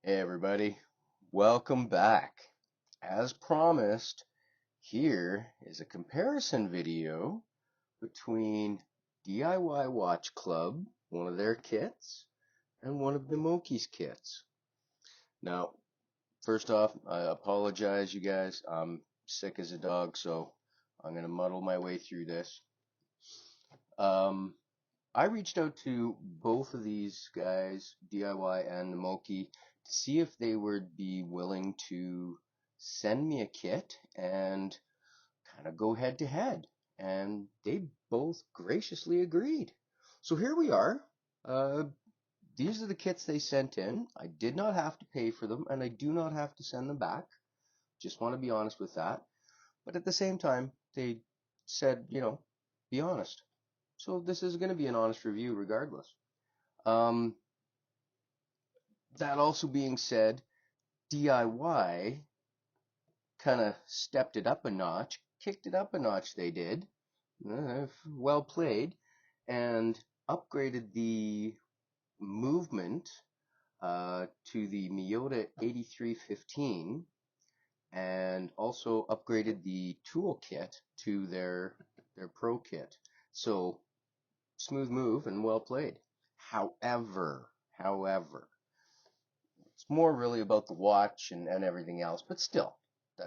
Hey everybody, welcome back. As promised, here is a comparison video between DIY Watch Club, one of their kits, and one of Namoki's kits. Now, first off, I apologize, you guys. I'm sick as a dog, so I'm going to muddle my way through this. I reached out to both of these guys, DIY and Namoki, to see if they would be willing to send me a kit and kind of go head to head. And they both graciously agreed. So here we are. Uh, these are the kits they sent in. I did not have to pay for them, and I do not have to send them back. Just want to be honest with that. But at the same time, they said, be honest. So this is going to be an honest review regardless. Um, that also being said, DIY kind of stepped it up a notch, kicked it up a notch, they did. Well played. And upgraded the movement to the Miyota 8315 and also upgraded the toolkit to their pro kit. So smooth move and well played. However, it's more really about the watch and everything else, but still,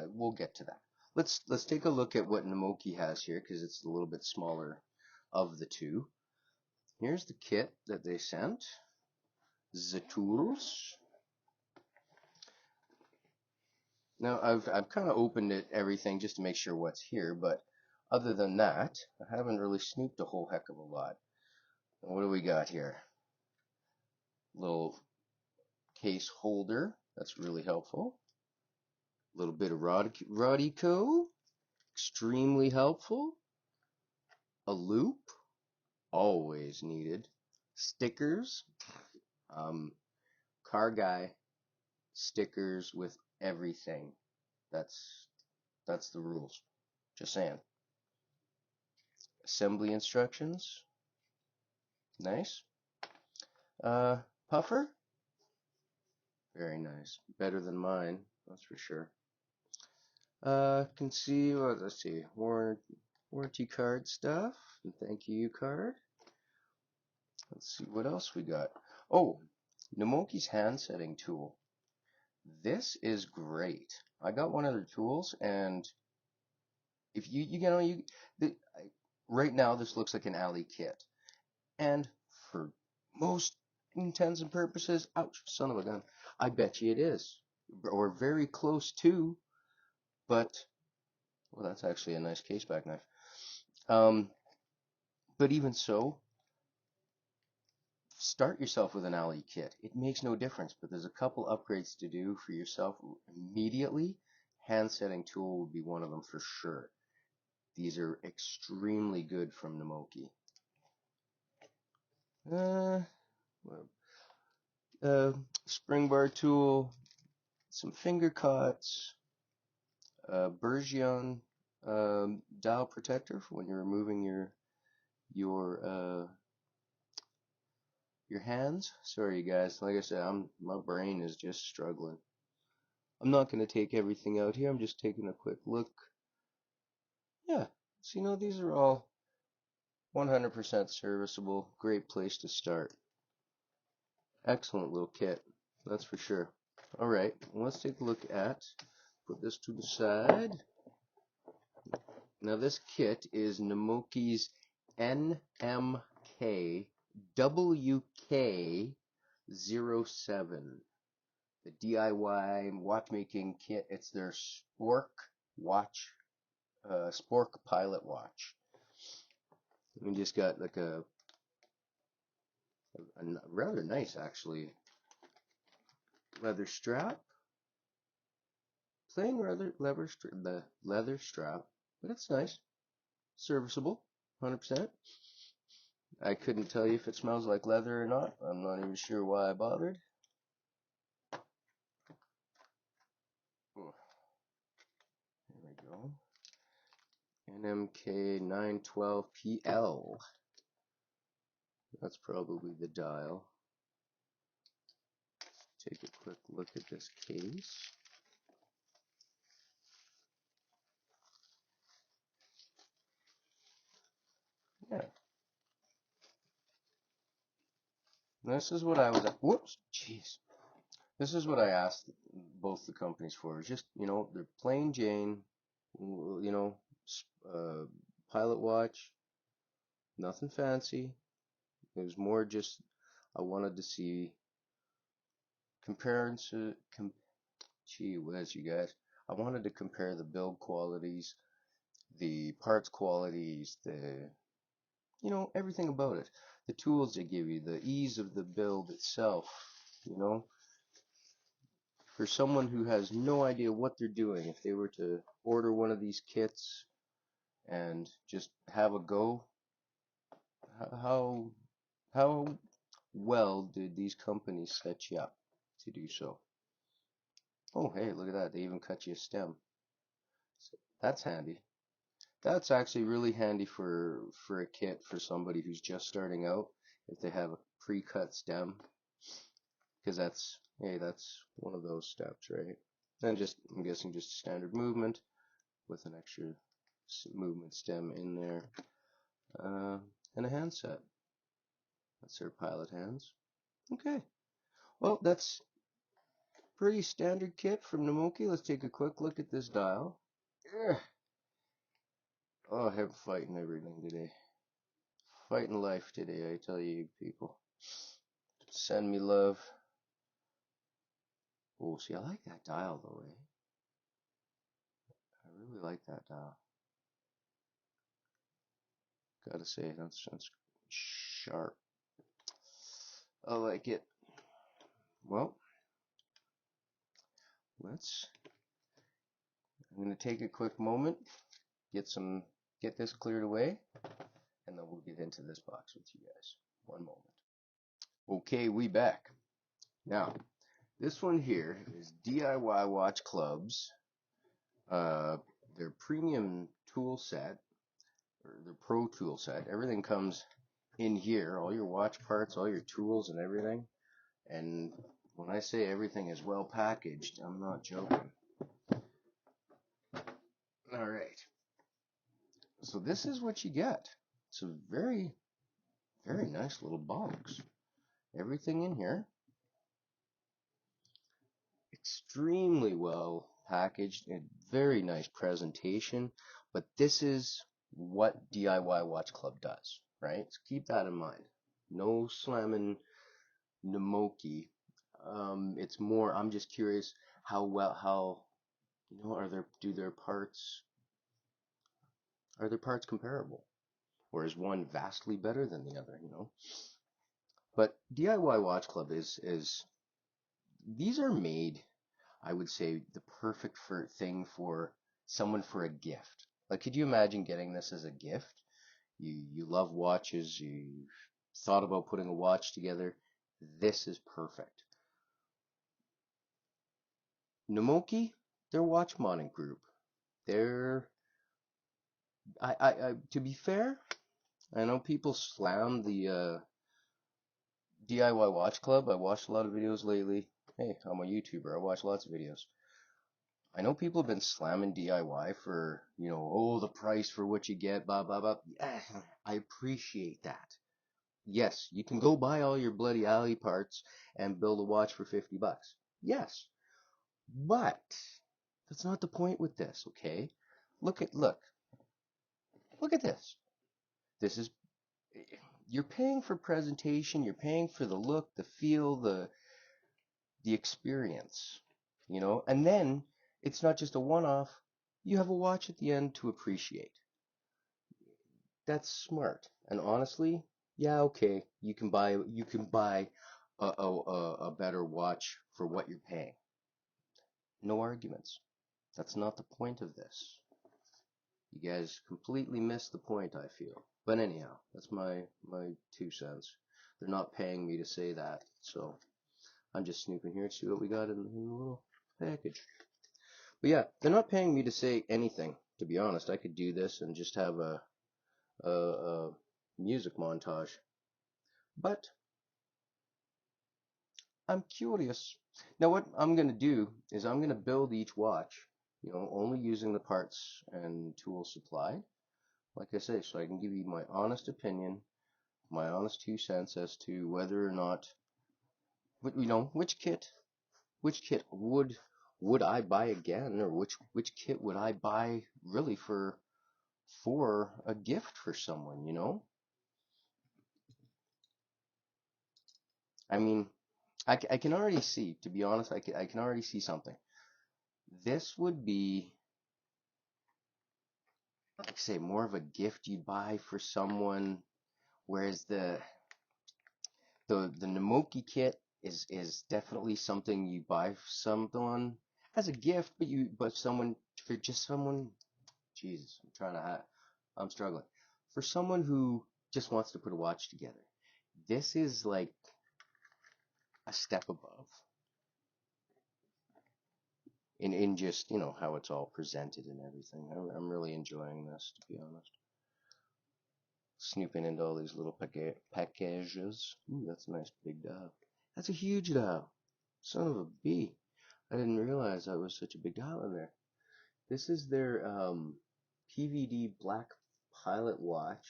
we'll get to that. Let's take a look at what Namoki has here because it's a little bit smaller of the two. Here's the kit that they sent. The tools. Now I've kind of opened it everything just to make sure what's here, but other than that, I haven't really snooped a whole heck of a lot. What do we got here? Little case holder. That's really helpful. A little bit of Rodico. Extremely helpful. A loop. Always needed. Stickers. Car guy. Stickers with everything. That's the rules. Just saying. Assembly instructions. Nice. Puffer. Very nice. Better than mine, that's for sure. Can see, let's see, warranty card stuff. And thank you card. Let's see what else we got. Oh, Namoki's hand setting tool. This is great. I got one of their tools, and if right now this looks like an alley kit, and for most intents and purposes, ouch, son of a gun, I bet you it is, or very close to. But well, that's actually a nice case back knife. But even so, start yourself with an alley kit. It makes no difference, but there's a couple upgrades to do for yourself immediately. Hand setting tool would be one of them for sure. These are extremely good from Namoki. Spring bar tool, some finger cuts, Bergeon dial protector for when you're removing your hands. Sorry, guys. Like I said, my brain is just struggling. I'm not going to take everything out here. I'm just taking a quick look. Yeah, so these are all 100% serviceable. Great place to start. Excellent little kit, that's for sure. All right, let's take a look at. Put this to the side. Now this kit is Namoki's NMK WK07. The DIY watchmaking kit. It's their Spork watch, Spork pilot watch. We just got like a rather nice, actually, leather strap. Plain the leather strap, but it's nice, serviceable, 100%. I couldn't tell you if it smells like leather or not. I'm not even sure why I bothered. There we go. NMK 912PL. That's probably the dial. take a quick look at this case. Yeah. This is what I was, whoops, jeez. This is what I asked both the companies for. Just, they're plain Jane, pilot watch, nothing fancy. It was more just, I wanted to see gee whiz, you guys. I wanted to compare the build qualities, the parts qualities, everything about it. The tools they give you, the ease of the build itself, For someone who has no idea what they're doing, if they were to order one of these kits and just have a go, how how well did these companies set you up to do so? Oh, hey, look at that. They even cut you a stem. So that's handy. That's actually really handy for a kit for somebody who's just starting out, if they have a pre-cut stem, because that's one of those steps, right? And I'm guessing just standard movement with an extra movement stem in there, and a handset. That's their pilot hands. Okay, well, that's pretty standard kit from Namoki. Let's take a quick look at this dial. Ugh. Oh, I'm fighting everything today. Fighting life today, I tell you people. Send me love. Oh, see, I like that dial though, eh? I really like that dial. Gotta say, that's sharp. I like it. Well, I'm gonna take a quick moment, get this cleared away, and then we'll get into this box with you guys. One moment. Okay, we back. Now, this one here is DIY Watch Club's, their premium tool set, or their pro tool set. Everything comes in here, all your watch parts, all your tools and everything. And when I say everything is well packaged, I'm not joking. Alright. So this is what you get. It's a very, very nice little box. Everything in here. Extremely well packaged and very nice presentation. But this is what DIY Watch Club does, right? So keep that in mind. No slamming Namoki. It's more, I'm just curious how are their parts comparable? Or is one vastly better than the other, But DIY Watch Club is these are made, I would say, the perfect thing for someone for a gift. Like, could you imagine getting this as a gift? You love watches, you thought about putting a watch together. This is perfect. Namoki, their watch modding group. They're to be fair, I know people slam the DIY Watch Club. I watched a lot of videos lately. Hey, I'm a YouTuber. I watch lots of videos. I know people have been slamming DIY for, the price for what you get, blah, blah, blah. Yeah, I appreciate that. Yes, you can go buy all your bloody alley parts and build a watch for $50. Yes. But that's not the point with this, okay? Look at this. This is, you're paying for presentation, you're paying for the look, the feel, the experience, and then it's not just a one-off, you have a watch at the end to appreciate. That's smart. And honestly, yeah, okay, you can buy a better watch for what you're paying. No arguments. That's not the point of this. You guys completely missed the point, I feel. But anyhow, that's my 2 cents. They're not paying me to say that, so I'm just snooping here to see what we got in the little package. But yeah, they're not paying me to say anything, to be honest. I could do this and just have a music montage. But I'm curious. Now, what I'm gonna do is I'm gonna build each watch, only using the parts and tools supplied. Like I say, so I can give you my honest opinion, my honest 2 cents as to whether or not, which kit would I buy again, or which kit would I buy really for a gift for someone. I mean, I can already see, to be honest, I can already see something. This would be, like I say, more of a gift you'd buy for someone, whereas the Namoki Kit is definitely something you buy for someone as a gift, but someone for just someone. Jesus, I'm struggling. For someone who just wants to put a watch together, this is like a step above in just how it's all presented and everything. I'm really enjoying this, to be honest. Snooping into all these little packages. Ooh, that's a nice big dial. That's a huge dial. Son of a bee. I didn't realize that was such a big dial in there. This is their PVD Black Pilot Watch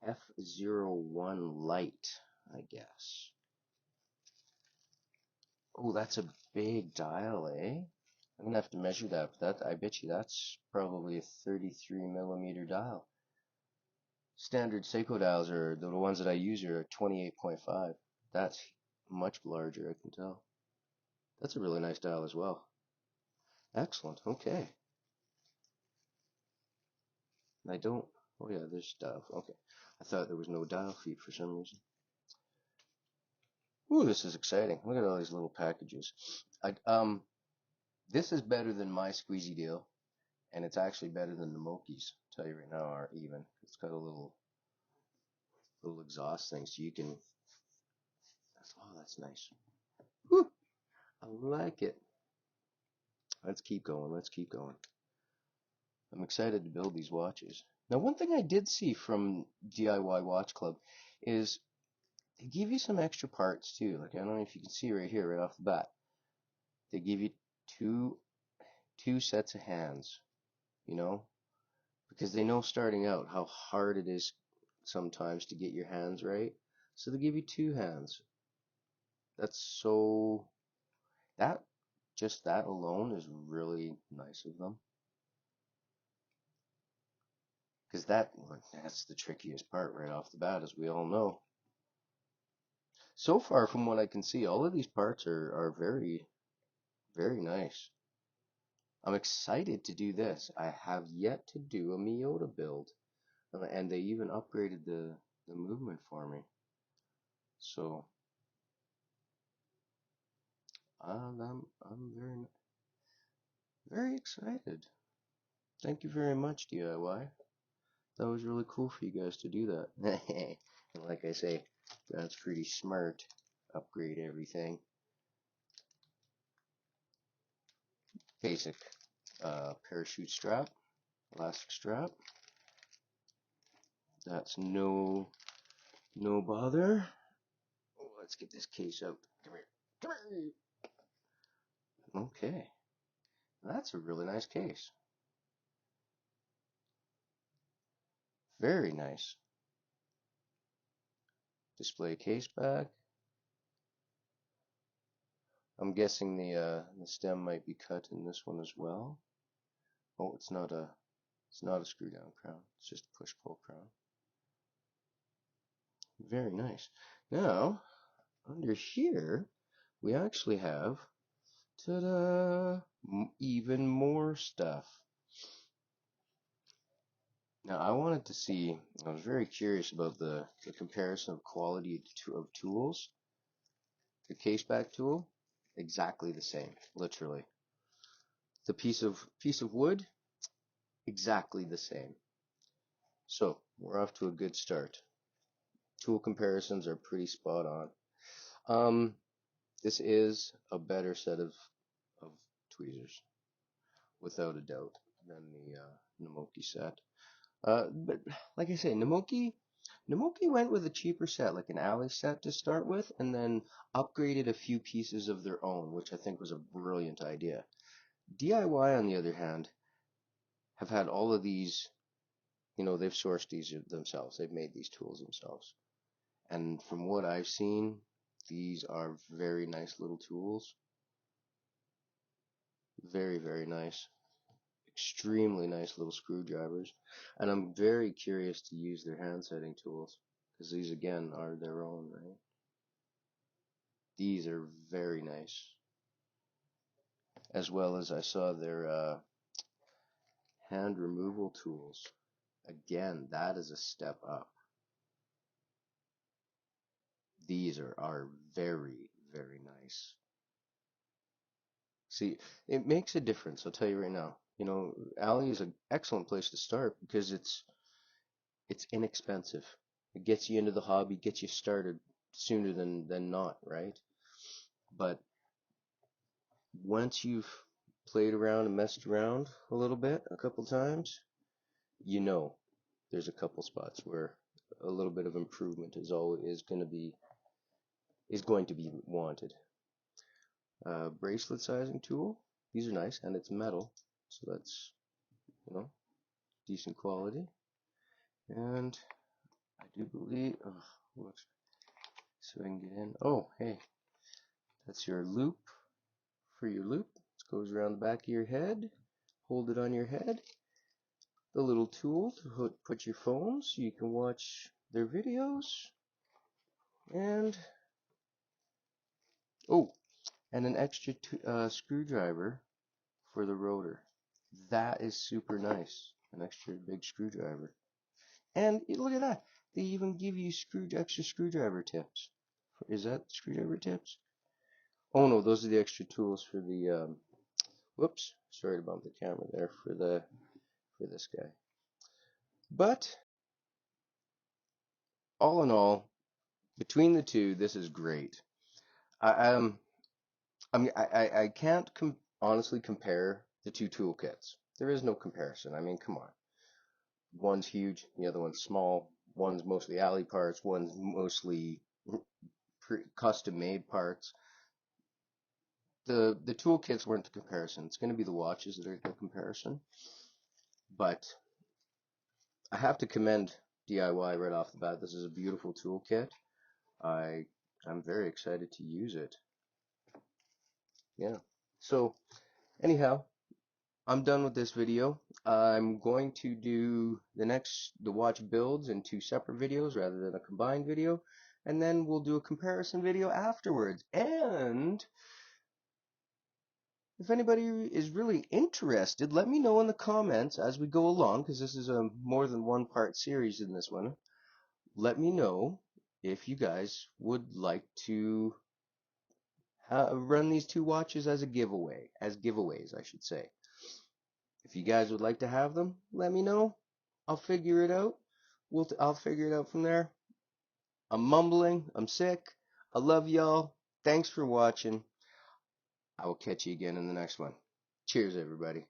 F01 Lite, I guess. Oh, that's a big dial, eh? I'm gonna have to measure that, but I bet you that's probably a 33 millimeter dial. Standard Seiko dials are the ones that I use are 28.5. That's much larger, I can tell. That's a really nice dial as well. Excellent. Okay. I don't. Oh yeah, there's dial. Okay. I thought there was no dial feed for some reason. Ooh, this is exciting. Look at all these little packages. This is better than my squeezy deal, and it's actually better than the Moki's. Tell you right now, are even. It's got a little exhaust thing, so you can. That's nice. Whew, I like it. Let's keep going. Let's keep going. I'm excited to build these watches. Now, one thing I did see from DIY Watch Club is they give you some extra parts too. Like, I don't know if you can see right here, right off the bat. They give you two sets of hands, you know, because they know starting out how hard it is sometimes to get your hands right. So they give you two hands. That's so that just that alone is really nice of them. Because that's the trickiest part right off the bat, as we all know. So far, from what I can see, all of these parts are very, very nice. I'm excited to do this. I have yet to do a Miyota build, and they even upgraded the movement for me. So I'm very very excited. Thank you very much, DIY. That was really cool for you guys to do that. And like I say, that's pretty smart. Upgrade everything. Basic parachute strap, elastic strap. That's no bother. Oh, let's get this case out. Come here. Come here. Okay. That's a really nice case. Very nice. Display case back. I'm guessing the stem might be cut in this one as well. Oh, it's not a screw down crown. It's just a push pull crown. Very nice. Now, under here, we actually have, ta-da, even more stuff. Now, I wanted to see, I was very curious about the comparison of quality of tools. The case back tool, exactly the same, literally. The piece of wood, exactly the same. So, we're off to a good start. Tool comparisons are pretty spot on. This is a better set of tweezers, without a doubt, than the Namoki set. But like I say, Namoki Namoki went with a cheaper set, like an alley set to start with, and then upgraded a few pieces of their own, which I think was a brilliant idea. DIY, on the other hand, have had all of these, they've sourced these themselves. They've made these tools themselves. And from what I've seen, these are very nice little tools. Very, very nice. Extremely nice little screwdrivers. And I'm very curious to use their hand setting tools, because these, again, are their own, right? These are very nice. As well as I saw their hand removal tools. Again, that is a step up. These are very, very nice. See, it makes a difference, I'll tell you right now. Ali is an excellent place to start because it's inexpensive. It gets you into the hobby, gets you started sooner than not, right? But once you've played around and messed around a little bit, a couple times, there's a couple spots where a little bit of improvement is going to be wanted. Bracelet sizing tool. These are nice, and it's metal, so that's decent quality. And I do believe, whoops, so I can get in. Oh, hey, that's your loop for your loop. It goes around the back of your head. Hold it on your head. The little tool to put your phone so you can watch their videos. And and an extra screwdriver for the rotor. That is super nice. An extra big screwdriver. And look at that. They even give you extra screwdriver tips. Is that screwdriver tips? Oh no, those are the extra tools for the whoops, sorry to bump the camera there for this guy. But all in all, between the two, this is great. I can't honestly compare the two toolkits. There is no comparison. I mean, come on. One's huge, the other one's small. One's mostly alley parts. One's mostly custom-made parts. The toolkits weren't the comparison. It's going to be the watches that are the comparison. But I have to commend DIY right off the bat. This is a beautiful toolkit. I'm very excited to use it. Yeah. So anyhow, I'm done with this video. I'm going to do the watch builds in two separate videos rather than a combined video, and then we'll do a comparison video afterwards. And if anybody is really interested, let me know in the comments as we go along, because this is a more than one part series in this one. Let me know if you guys would like to run these two watches as giveaways, I should say. If you guys would like to have them, let me know. I'll figure it out. I'll figure it out from there. I'm mumbling. I'm sick. I love y'all. Thanks for watching. I will catch you again in the next one. Cheers, everybody.